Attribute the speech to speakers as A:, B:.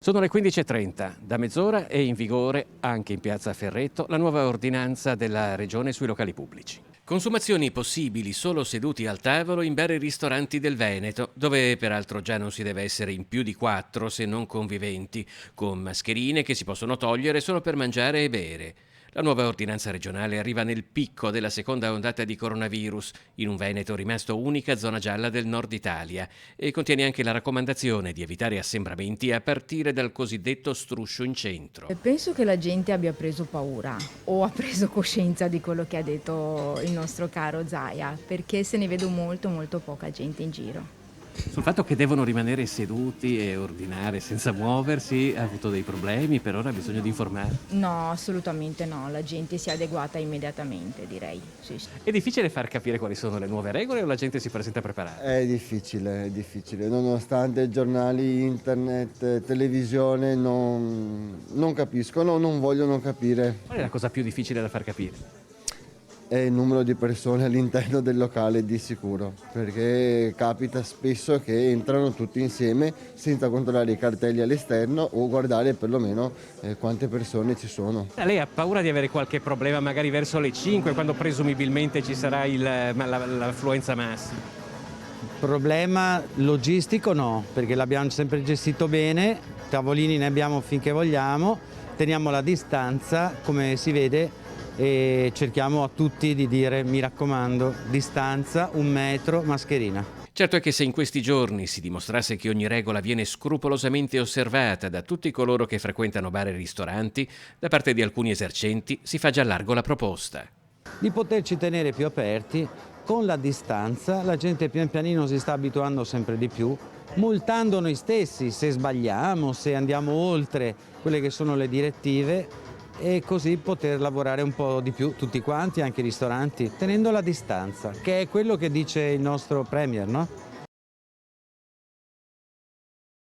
A: Sono le 15:30. Da mezz'ora è in vigore, anche in piazza Ferretto, la nuova ordinanza della Regione sui locali pubblici. Consumazioni possibili solo seduti al tavolo in bar e ristoranti del Veneto, dove peraltro già non si deve essere in più di 4 se non conviventi, con mascherine che si possono togliere solo per mangiare e bere. La nuova ordinanza regionale arriva nel picco della seconda ondata di coronavirus, in un Veneto rimasto unica zona gialla del nord Italia, e contiene anche la raccomandazione di evitare assembramenti a partire dal cosiddetto struscio in centro.
B: Penso che la gente abbia preso paura o ha preso coscienza di quello che ha detto il nostro caro Zaia, perché se ne vedo molto poca gente in giro.
A: Sul fatto che devono rimanere seduti e ordinare senza muoversi, ha avuto dei problemi, per ora ha bisogno di informare.
B: No, assolutamente no, la gente si è adeguata immediatamente, direi. Sì.
A: È difficile far capire quali sono le nuove regole o la gente si presenta preparata?
C: È difficile, nonostante giornali, internet, televisione non capiscono, non vogliono capire.
A: Qual è la cosa più difficile da far capire?
C: È il numero di persone all'interno del locale di sicuro, perché capita spesso che entrano tutti insieme senza controllare i cartelli all'esterno o guardare perlomeno quante persone ci sono.
A: Lei ha paura di avere qualche problema magari verso le 5, quando presumibilmente ci sarà l'affluenza massima?
D: Problema logistico no, perché l'abbiamo sempre gestito bene, tavolini ne abbiamo finché vogliamo, teniamo la distanza come si vede e cerchiamo a tutti di dire, mi raccomando, distanza, 1 metro, mascherina.
A: Certo è che se in questi giorni si dimostrasse che ogni regola viene scrupolosamente osservata da tutti coloro che frequentano bar e ristoranti, da parte di alcuni esercenti si fa già largo la proposta.
D: Di poterci tenere più aperti, con la distanza, la gente pian pianino si sta abituando sempre di più, multando noi stessi se sbagliamo, se andiamo oltre quelle che sono le direttive, e così poter lavorare un po' di più tutti quanti, anche i ristoranti, tenendo la distanza, che è quello che dice il nostro Premier, no?